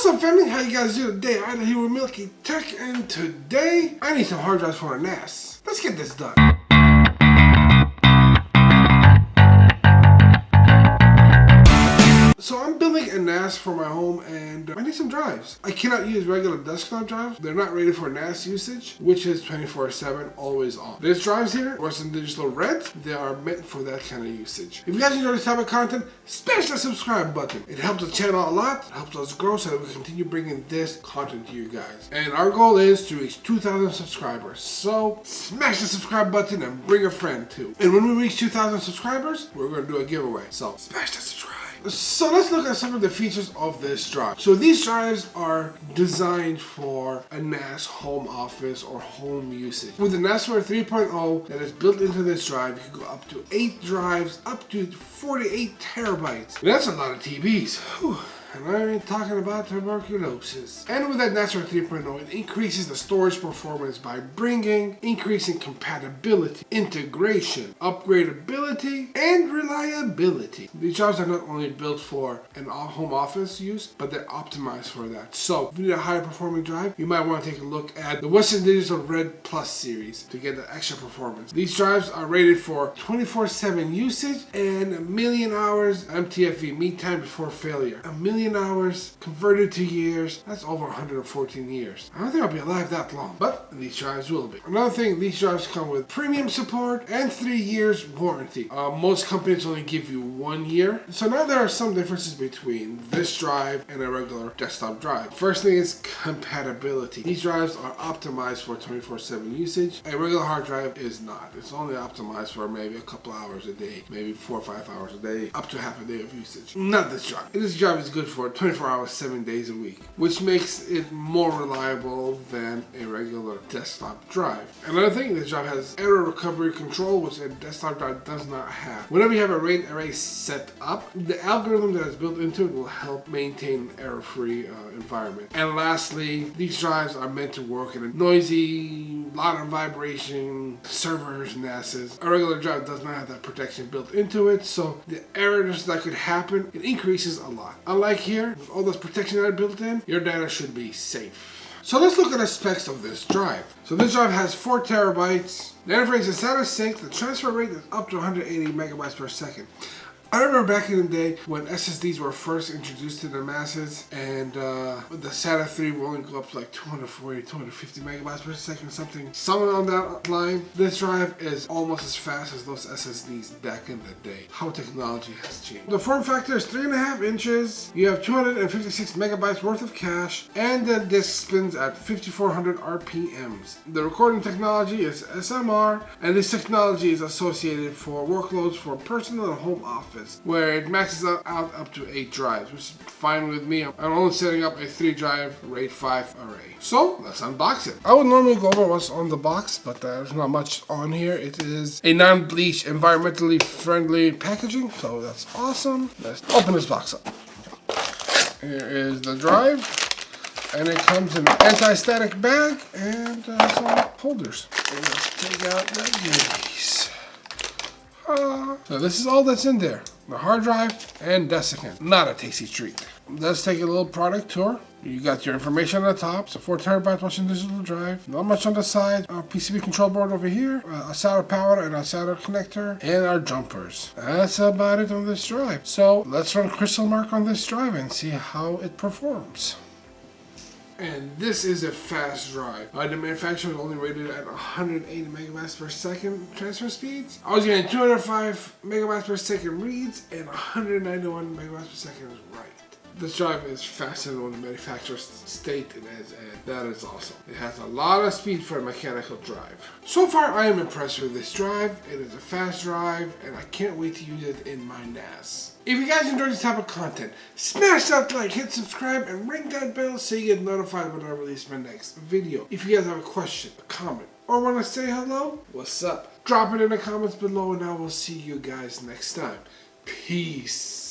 What's up, family? How you guys doing today? I'm here with Milky Tech, and today I need some hard drives for a NAS. Let's get this done. So I'm building a NAS for my home and I need some drives. I cannot use regular desktop drives. They're not rated for NAS usage, which is 24/7, always on. These drives here, Western Digital Red, they are meant for that kind of usage. If you guys enjoy this type of content, smash that subscribe button. It helps the channel a lot, it helps us grow so that we can continue bringing this content to you guys. And our goal is to reach 2,000 subscribers. So smash the subscribe button and bring a friend too. And when we reach 2,000 subscribers, we're going to do a giveaway. So smash that subscribe. So let's look at some of the features of this drive. So these drives are designed for a NAS home office or home usage. With the NASware 3.0 that is built into this drive, you can go up to 8 drives, up to 48 terabytes. That's a lot of TBs. Whew. And I ain't talking about tuberculosis. And with that NASware 3.0, it increases the storage performance by increasing compatibility, integration, upgradability, and reliability. These drives are not only built for an home office use, but they're optimized for that. So if you need a higher performing drive, you might want to take a look at the Western Digital Red Plus series to get the extra performance. These drives are rated for 24/7 usage and 1,000,000 hours MTFE, mean time before failure. 1,000,000 hours converted to years, that's over 114 years. I don't think I'll be alive that long, but these drives will be. Another thing, these drives come with premium support and 3 years warranty. Most companies only give you 1 year. So now there are some differences between this drive and a regular desktop drive. First thing is compatibility. These drives are optimized for 24/7 usage. A regular hard drive is not. It's only optimized for maybe a couple hours a day, maybe 4 or 5 hours a day, up to half a day of usage. Not this drive. This drive is good for 24 hours, 7 days a week, which makes it more reliable than a regular desktop drive. Another thing, this drive has error recovery control, which a desktop drive does not have. Whenever you have a RAID array set up, the algorithm that is built into it will help maintain an error-free environment. And lastly, these drives are meant to work in a noisy, lot of vibration, servers, NASs. A regular drive does not have that protection built into it, so the errors that could happen, it increases a lot. Unlike here, with all this protection that are built in, your data should be safe. So let's look at the specs of this drive. So this drive has 4 terabytes. The interface is SATA sync. The transfer rate is up to 180 megabytes per second. I remember back in the day when SSDs were first introduced to the masses, and the SATA 3 will only go up to like 240, 250 megabytes per second, something on that line. This drive is almost as fast as those SSDs back in the day. How technology has changed. The form factor is 3.5 inches. You have 256 megabytes worth of cache, and the disk spins at 5,400 RPMs. The recording technology is SMR, and this technology is associated for workloads for personal and home office, where it maxes out up to 8 drives, which is fine with me. I'm only setting up a 3 drive RAID 5 array. So let's unbox it. I would normally go over what's on the box, but there's not much on here. It is a non-bleach, environmentally friendly packaging, so that's awesome. Let's open this box up. Here is the drive, and it comes in an anti-static bag and some holders. And let's take out the goodies. So this is all that's in there. The hard drive and desiccant. Not a tasty treat. Let's take a little product tour. You got your information on the top. So 4 terabyte Western Digital drive. Not much on the side. Our PCB control board over here. A SATA power and a SATA connector. And our jumpers. That's about it on this drive. So let's run Crystal Mark on this drive and see how it performs. And this is a fast drive. The manufacturer is only rated at 180 megabytes per second transfer speeds. I was getting 205 megabytes per second reads and 191 megabytes per second write. This drive is faster than what the manufacturer stated it is, and that is awesome. It has a lot of speed for a mechanical drive. So far, I am impressed with this drive. It is a fast drive, and I can't wait to use it in my NAS. If you guys enjoy this type of content, smash that like, hit subscribe, and ring that bell so you get notified when I release my next video. If you guys have a question, a comment, or want to say hello, what's up? Drop it in the comments below, and I will see you guys next time. Peace.